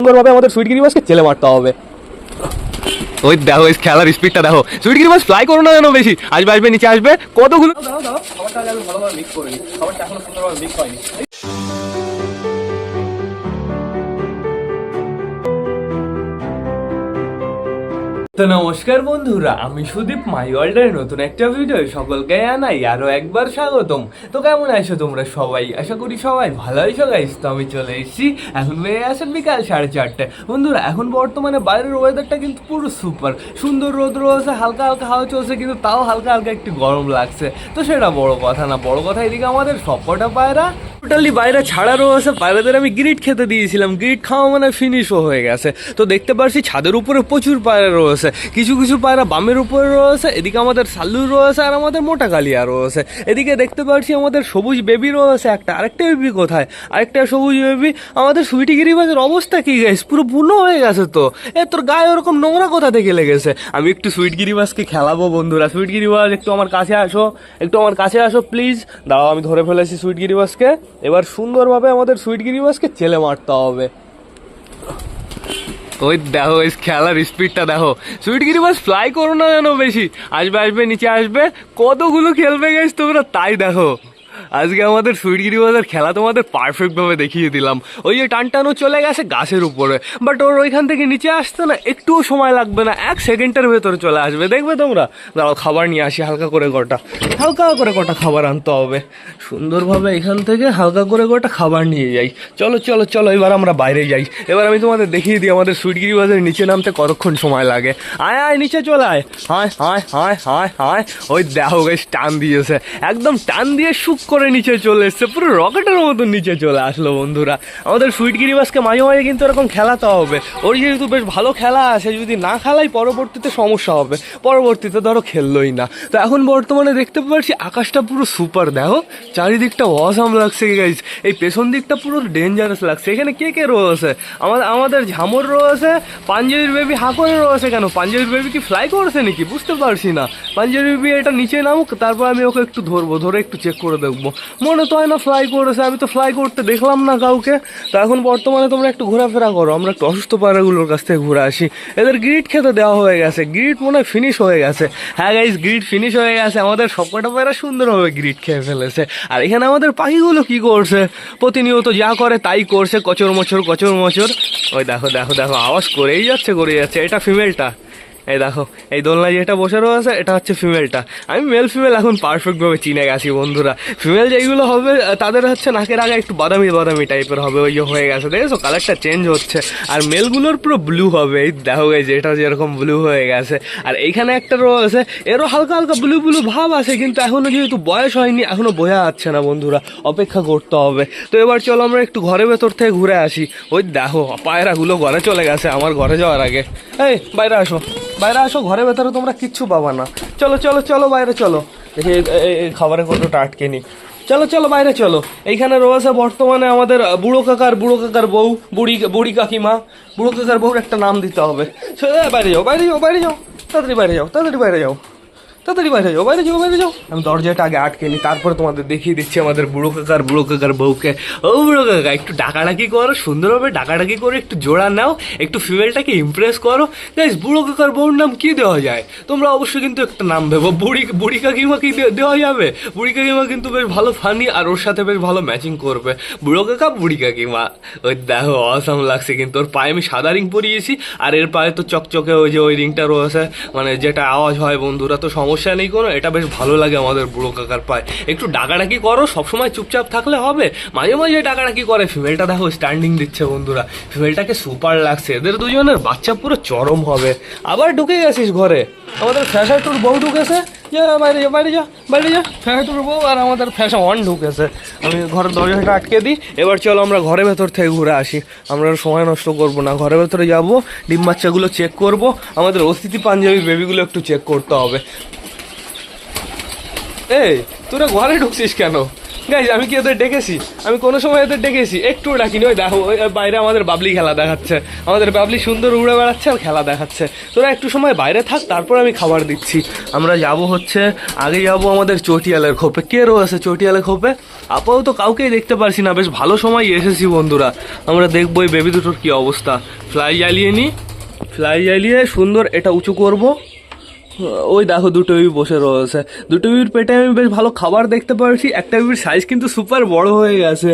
সুন্দরভাবে আমাদের সুইট গিরিবাসকে চেলে মারতে হবে। ওই দেখো এই খেলার স্পিডটা দেখো, সুইট গিরিবাস ফ্লাই করো না যেন বেশি, আসবে আসবে নিচে আসবে কতগুলো। খাবারটা আমি ভালোভাবে মিক্স করে নিই, খাবারটা এখনো সুন্দরভাবে মিক্স হয়নি। তো নমস্কার বন্ধুরা, আমি সুদীপ মাই ওয়ার্ল্ডের নতুন একটা ভিডিও সকলকে জানাই আরো একবার স্বাগতম। তো কেমন আছো তোমরা সবাই? আশা করি সবাই ভালো আছো গাইস। তো আমি চলে এসেছি, এখন বেড়ে আসেন বিকাল 4:30। বন্ধুরা এখন বর্তমানে বাইরের ওয়েদারটা কিন্তু পুরো সুপার সুন্দর, রোদ রয়েছে, হালকা হালকা হাওয়া চলছে, কিন্তু তাও হালকা হালকা একটু গরম লাগছে। তো সেটা বড় কথা না, বড় কথা এদিকে আমাদের সবকটা পায়রা টোটালি বাইরে ছাড়া রয়েছে। পায়রাদের আমি গ্রিট খেতে দিয়েছিলাম, গ্রিট খাওয়া মানে ফিনিশও হয়ে গেছে। তো দেখতে পাচ্ছি ছাদের উপরে প্রচুর পায়রা রয়েছে, কিছু কিছু পায়রা বামের উপরে রয়েছে, এদিকে আমাদের সাল্লু রয়েছে আর আমাদের মোটা কালিয়া রয়েছে। এদিকে দেখতে পাচ্ছি আমাদের সবুজ বেবি রয়েছে একটা, আরেকটা বেবি কোথায়? আরেকটা সবুজ বেবি। আমাদের সুইটি গিরিবাজের অবস্থা কি গাইস, পুরো বুনো হয়ে গেছে। তো তোর গায়ে ওরকম নোংরা কোথা থেকে লেগেছে? আমি একটু সুইট গিরিবাজকে খেলাবো বন্ধুরা। সুইট গিরিবাজ একটু আমার কাছে আসো, একটু আমার কাছে আসো প্লিজ। দাঁড়াও, আমি ধরে ফেলেছি সুইট গিরিবাজকে। এবার সুন্দরভাবে আমাদের সুইট গিরিবাজকে চেলে মারতে হবে। ওই দেখো এই খেলার স্পিডটা দেখো, সুইট গিরিবাজ ফ্লাই করো না যেন বেশি, আসবে আসবে নিচে আসবে কতগুলো খেলবে গাইস তোমরা তাই দেখো। আজকে আমাদের সুইট গিরিবাজের খেলা তোমাদের পারফেক্টভাবে দেখিয়ে দিলাম। ওই যে টানটানো চলে গেছে গাছের উপরে, বাট ওর ওইখান থেকে নিচে আসতে না একটুও সময় লাগবে না, 1 সেকেন্ডের ভেতরে চলে আসবে, দেখবে তোমরা। দাঁড়াও খাবার নিয়ে আসি, হালকা করে কটা খাবার আনতে হবে সুন্দরভাবে। এখান থেকে হালকা করে কটা খাবার নিয়ে যাই। চলো চলো চলো, এবার আমরা বাইরে যাই। এবার আমি তোমাদের দেখিয়ে দিই আমাদের সুইট গিরিবাজের নিচে নামতে কতক্ষণ সময় লাগে। আয় আয় নিচে চলে আয়, হায় হায় হায় হায় হায়। ওই দেখো গাইস টান দিয়েছে, একদম টান দিয়ে শুক করে নিচে চলে এসছে, পুরো রকেটের মতন নিচে চলে আসলো বন্ধুরা। আমাদের সুইট গিরিবাজকে মাঝে মাঝে কিন্তু এরকম খেলাতে হবে। ওর যেহেতু বেশ ভালো খেলা আছে, যদি না খেলাই পরবর্তীতে সমস্যা হবে, পরবর্তীতে ধরো খেললোই না। তো এখন বর্তমানে দেখতে পাচ্ছি আকাশটা পুরো সুপার, দেখো চারিদিকটা অসাম লাগছে গাইস। এই পেছন দিকটা পুরো ডেঞ্জারাস লাগছে। এখানে কে কে রয়েছে? আমাদের ঝামর রয়েছে, পাঞ্জাবির বেবি হাঁকরে রয়েছে। কেন পাঞ্জাবির বেবি কি ফ্লাই করছে নাকি? বুঝতে পারছি না। পাঞ্জাবির বেবি এটা নিচে নামুক, তারপর আমি ওকে একটু ধরবো, ধরে একটু চেক করে দেখবো। মনে তো হয় না ফ্লাই করেছে, আমি তো ফ্লাই করতে দেখলাম না কাউকে। তো এখন বর্তমানে তোমরা একটু ঘোরাফেরা করো, আমরা একটু অসুস্থ পায়রাগুলোর কাছ থেকে ঘুরে আসি। এদের গ্রিট খেতে দেওয়া হয়ে গেছে, গ্রিট মনে হয় ফিনিশ হয়ে গেছে। হ্যাঁ গাইস, গ্রিট ফিনিশ হয়ে গেছে, আমাদের সবকটা পায়রা সুন্দরভাবে গ্রিট খেয়ে ফেলেছে। আর এখানে আমাদের পাখিগুলো কি করছে? প্রতিনিয়ত যা করে তাই করছে, কচর মচর কচর মচর। ওই দেখো দেখো দেখো, আওয়াজ করেই যাচ্ছে। এটা ফিমেলটা, এই দেখো এই দোলনায় যেটা বসে রয়েছে এটা হচ্ছে ফিমেলটা। আমি মেল ফিমেল এখন পারফেক্টভাবে চিনে গেছি বন্ধুরা। ফিমেল যেগুলো হবে তাদের হচ্ছে নাকের আগে একটু বাদামি বাদামি টাইপের হবে, ওই যে হয়ে গেছে, দেখেছো কালারটা চেঞ্জ হচ্ছে। আর মেলগুলোর পুরো ব্লু হবে, এই দেখো এই যে এটা যেরকম ব্লু হয়ে গেছে। আর এইখানে একটা রয়েছে, এরও হালকা হালকা ব্লু ব্লু ভাব আছে, কিন্তু এখনো যেহেতু বয়স হয়নি এখনো বোঝা যাচ্ছে না বন্ধুরা, অপেক্ষা করতে হবে। তো এবার চলো আমরা একটু ঘরের ভেতর থেকে ঘুরে আসি। ওই দেখো পায়রাগুলো ঘরে চলে গেছে আমার ঘরে যাওয়ার আগে। এই বাইরে আসো, বাইরে আসো, ঘরের ভেতরে তোমরা কিচ্ছু পাবা না। চলো চলো চলো বাইরে চলো, দেখি এই খাবারের কতটা আটকে নি। চলো চলো বাইরে চলো। এইখানে রয়েছে বর্তমানে আমাদের বুড়ো কাকার বউ, বুড়ি কাকিমা। বুড়ো কাকার বউর একটা নাম দিতে হবে। বাইরে যাও বাইরে যাও বাইরে যাও, তাড়াতাড়ি বাইরে যাও, তাড়াতাড়ি বাইরে যাও, তাড়াতাড়ি বাইরে যাও, বাইরে যাও, বাইরে যাও। আমি দরজাটা আগে আটকে নিই, তারপরে তোমাদের দেখিয়ে দিচ্ছি আমাদের বুড়ো কাকার বউকে। ও বুড়ো কাকা একটু ডাকাডাকি করো, সুন্দরভাবে ডাকাডাকি করে একটু জোড়া নাও, একটু ফিমেলটাকে ইমপ্রেস করো। গাইস বুড়ো কাকার বউর নাম কি দেওয়া যায়? তোমরা অবশ্যই কিন্তু একটা নাম ভেবো। বুড়ি কাকিমা কি দেওয়া যাবে? বুড়ি কাকিমা কিন্তু বেশ ভালো ফানি, আর ওর সাথে বেশ ভালো ম্যাচিং করবে। বুড়ো কাকা বুড়ি কাকিমা, ওই দেখো অসাম লাগছে কিন্তু। ওর পায়ে আমি সাদা রিং পরিয়েছি, আর এর পায়ে তো চকচকে ওই যে ওই রিংটা রয়েছে, মানে যেটা আওয়াজ হয় বন্ধুরা। তো সমস্যা নেই কোনো, এটা বেশ ভালো লাগে আমাদের বুড়ো কাকার পায়ে। একটু ডাকাডাকি করো, সবসময় চুপচাপ থাকলে হবে, মাঝে মাঝে ডাকাডাকি করে। ফিমেলটা দেখো স্ট্যান্ডিং দিচ্ছে বন্ধুরা, ফিমেলটাকে সুপার লাগছে। এদের দুজনের বাচ্চা পুরো চরম হবে। আবার ঢুকে গেছিস ঘরে? আমাদের ফ্যাশাটুর বউ ঢুকেছে, যা বাইরে যা বাইরে যা বাইরে যা। ফ্যাশাটুর বউ আর আমাদের ফ্যাশা ওয়ান ঢুকেছে। আমি ঘরের দরজাটা আটকে দিই। এবার চলো আমরা ঘরের ভেতর থেকে ঘুরে আসি, আমরা সময় নষ্ট করবো না। ঘরের ভেতরে যাবো, ডিম বাচ্চাগুলো চেক করবো, আমাদের অতিথি পাঞ্জাবি বেবিগুলো একটু চেক করতে হবে। এই তোরা ঘরে ঢুকছিস কেন? গাইজ আমি কি ওদের ডেকেছি? আমি কোনো সময় ওদের ডেকেছি? একটু ডাকিনি। ওই দেখো ওই বাইরে আমাদের বাবলি খেলা দেখাচ্ছে, আমাদের বাবলি সুন্দর উড়ে বেড়াচ্ছে আর খেলা দেখাচ্ছে। তোরা একটু সময় বাইরে থাক, তারপর আমি খাবার দিচ্ছি। আমরা যাব হচ্ছে আগে যাব আমাদের চটিয়ালের খোপে। কে রয়েছে চটিয়ালের খোপে? আপাতত কাউকেই দেখতে পারছি না। বেশ ভালো সময় এসেছি বন্ধুরা। আমরা দেখবো এই বেবি দুটোর কি অবস্থা। ফ্লাই জ্বালিয়ে নি, ফ্লাই জ্বালিয়ে সুন্দর এটা উঁচু করব। ওই দেখো দুটো বেবি বসে রয়েছে। দুটো বেবির পেটে আমি বেশ ভালো খাবার দেখতে পাচ্ছি। একটা বেবির সাইজ কিন্তু সুপার বড় হয়ে গেছে।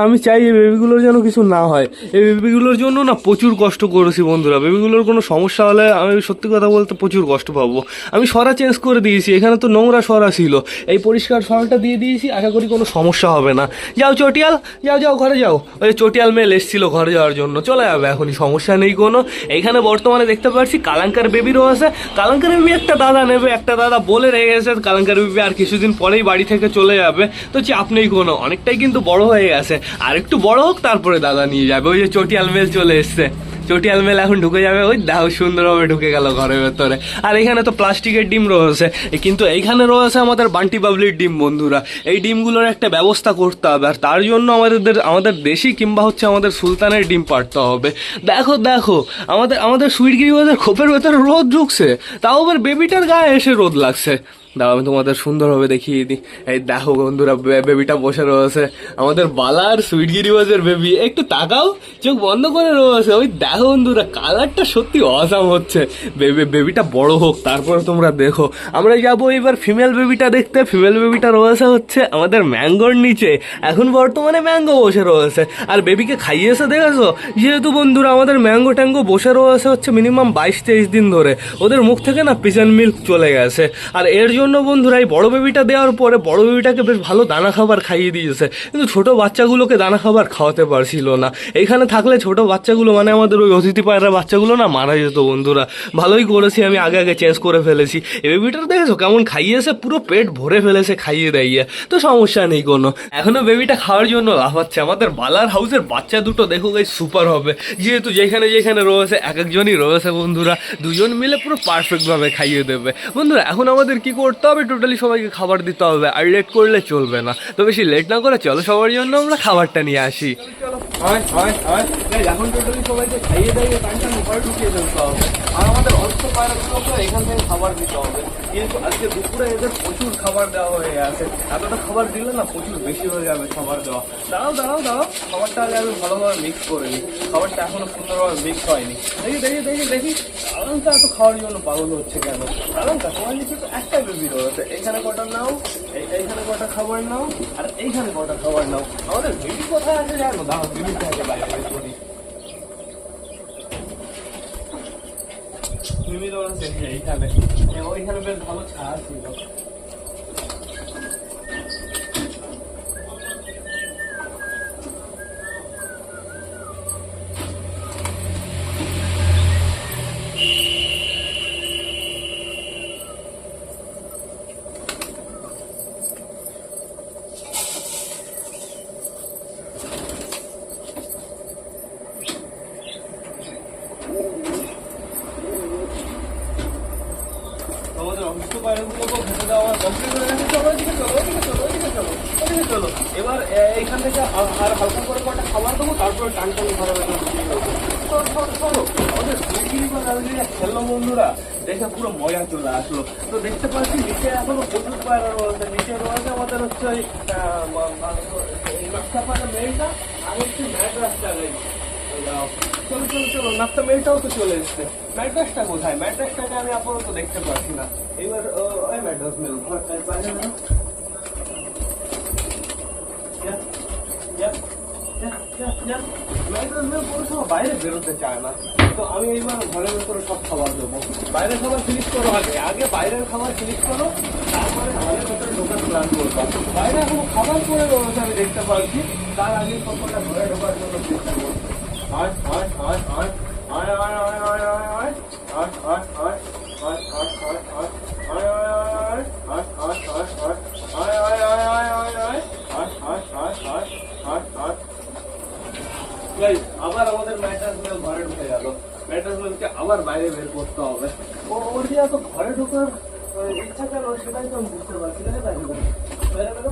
আমি চাই এই বেবিগুলোর যেন কিছু না হয়। এই বেবিগুলোর জন্য না প্রচুর কষ্ট করেছি বন্ধুরা। বেবিগুলোর কোনো সমস্যা হলে আমি সত্যি কথা বলতে প্রচুর কষ্ট পাবো। আমি সরা চেঞ্জ করে দিয়েছি, এখানে তো নোংরা সরা ছিল, এই পরিষ্কার সরাটা দিয়ে দিয়েছি। আশা করি কোনো সমস্যা হবে না। যাও চটিয়াল, যাও যাও ঘরে যাও। ওই চটিয়াল মেল এসেছিল ঘরে যাওয়ার জন্য, চলে যাবে এখনই, সমস্যা নেই কোনো। এইখানে বর্তমানে দেখতে পাচ্ছি কালাঙ্কার বেবি রয়েছে। কালাঙ্কার বেবি একটা দাদা নেবে, একটা দাদা বলে রেখে গেছে কালাঙ্কার বেবি আর কিছুদিন পরেই বাড়ি থেকে চলে যাবে। তো চাপ নেই কোনো, অনেকটাই কিন্তু বড় হয়ে গেছে। আর একটু বড় হোক তারপরে দাদা নিয়ে যাবে। ওই যে চটিয়াল মেল চলে এসছে, চটিয়াল মেল এখন ঢুকে যাবে। ওই দাও সুন্দরভাবে ঢুকে গেল ঘরের ভেতরে। আর এখানে তো প্লাস্টিকের ডিম রয়েছে, কিন্তু এইখানে রয়েছে আমাদের বান্টি বাবলির ডিম বন্ধুরা। এই ডিমগুলোর একটা ব্যবস্থা করতে হবে, আর তার জন্য আমাদের দেশি কিংবা হচ্ছে আমাদের সুলতানের ডিম পাড়তে হবে। দেখো দেখো আমাদের সুইটগিরি ওদের খোপের ভেতরে রোদ ঢুকছে, তাও আবার বেবিটার গায়ে এসে রোদ লাগছে। দাও আমি তোমাদের সুন্দরভাবে দেখিয়ে দিই। এই দেখো বন্ধুরা বেবিটা বসে রয়েছে, আমাদের বালার সুইটগিরি ওয়াজের বেবি। একটু তাকাও, চোখ বন্ধ করে রয়েছে। ওই দেখো বন্ধুরা কালারটা সত্যি অসাম হচ্ছে। বেবিটা বড় হোক তারপরে তোমরা দেখো। আমরা যাবো এবার ফিমেল বেবিটা দেখতে। ফিমেল বেবিটা রয়েছে হচ্ছে আমাদের ম্যাঙ্গোর নিচে, এখন বর্তমানে ম্যাঙ্গো বসে রয়েছে। আর বেবিকে খাইয়েছে দেখেছো? যেহেতু বন্ধুরা আমাদের ম্যাঙ্গো ট্যাঙ্গো বসে রয়েছে হচ্ছে মিনিমাম 22-23 দিন ধরে, ওদের মুখ থেকে না পিজন মিল্ক চলে গেছে। আর এর জন্য বন্ধুরা এই বড় বেবিটা দেওয়ার পরে বড় বেবিটাকে বেশ ভালো দানা খাবার খাইয়ে দিয়েছে, কিন্তু ছোট বাচ্চাগুলোকে দানা খাবার খাওয়াতে পারছিল না। এইখানে থাকলে ছোট বাচ্চাগুলো মানে আমাদের ওই অতিথি পায়রা বাচ্চাগুলো না মারা যেত বন্ধুরা। ভালোই করেছি আমি আগে আগে চেঞ্জ করে ফেলেছি। এই বেবিটা দেখেছো কেমন খাইয়েছে, পুরো পেট ভরে ফেলেছে খাইয়ে দেইয়ে। তো সমস্যা নেই কোনো, এখনো বেবিটা খাওয়ার জন্য লাফাচ্ছে। আমাদের বালার হাউসের বাচ্চা দুটো দেখো গাইস সুপার হবে, যেহেতু যেখানে যেখানে রয়েছে এক একজনই রয়েছে বন্ধুরা, দুজন মিলে পুরো পারফেক্টভাবে খাইয়ে দেবে বন্ধুরা। এখন আমাদের কি করতে হবে, টোটালি সবাইকে খাবার দিতে হবে, আর লেট করলে চলবে না। তো বেশি লেট না করে চলো সবার জন্য আমরা খাবারটা নিয়ে আসি। এখন টোটালি সবাইকে খাইয়ে দেয়, টানটা ঘরে ঢুকিয়ে ফেলতে হবে। আর আমাদের অল্প পায়রাগুলোকে এখান থেকে খাবার দিতে হবে, কিন্তু আজকে দুপুরে এদের প্রচুর খাবার দেওয়া হয়ে গেছে। এতটা খাবার দিলে না প্রচুর বেশি হয়ে যাবে খাবার দেওয়া। দাঁড়াও দাঁড়াও দাঁড়াও, খাবারটা আগে আমি ভালোভাবে মিক্স করে নিই। খাবারটা এখনো সুন্দরভাবে মিক্স হয়নি। দেখি দেখি দেখি দেখি কালাঙ্কা এত খাওয়ার জন্য পাগল হচ্ছে কেন? কালাঙ্কা তোমার নিচে তো একটা বেবি রয়েছে, এইখানে কটা নাও, এইখানে কটা খাবার নাও, আর এইখানে কটা খাবার নাও। আমাদের বেবি কোথায় আছে জানো? দাঁড়াও বেবিটা আগে বাইরে বের করি। বেবি রয়েছে এইখানে, ওইখানে বেশ ভালো ছাড় ছিল। আমাদের অসুস্থ পায়রাগুলোকে খেতে দেওয়া কমপ্লিট হয়ে গেছে। চলো ওইদিকে চলো, ওইদিকে চলো, ওইদিকে চলো, ওইদিকে চলো। এবার এইখান থেকে আর হালকা করে কটা খাবার দেবো, তারপরে টান টান ঘরে আমাদের খেললো বন্ধুরা, দেখে পুরো মজা চলে আসলো। তো দেখতে পাচ্ছি নিচে এখনো প্রচুর পায়রা রয়েছে। নিচে রয়েছে আমাদের হচ্ছে ওই নাস্তা পায়রা মেলটা, আর হচ্ছে ম্যাট রাস্তা গাই। চলো চলো চলো, নাস্তা মেলটাও তো চলে এসছে। ম্যাট্রাসটা কোথায়? ম্যাট্রাসটাকে আমি আপাতত দেখতে পাচ্ছি না। এবার ওই ম্যাট্রাস মেল বাইরে বেরোতে চায় না, তো আমি এইবার ঘরের ভেতরে সব খাবার দেবো। বাইরের খাবার ফিনিশ করো, আগে আগে বাইরের খাবার ফিনিশ করো, তারপরে ঘরের ভেতরে ঢোকার প্ল্যান করবো। বাইরে এখনো খাবার করে রয়েছে আমি দেখতে পাচ্ছি, তার আগে সবকটা ঘরে ঢোকার জন্য চেষ্টা করবো। আয় আয় আয় আয় আয় আয় আয় আয় আয় আয় আয় আবার আমাদের ম্যাট্রাস মেল ঘরে ঢুকে গেল। ম্যাট্রাস মেলকে আবার বাইরে বের করতে হবে। ওর যে এত ঘরে ঢোকার ইচ্ছা কেন সেটাই তো আমি বুঝতে পারছি না। বাইরে বেরো,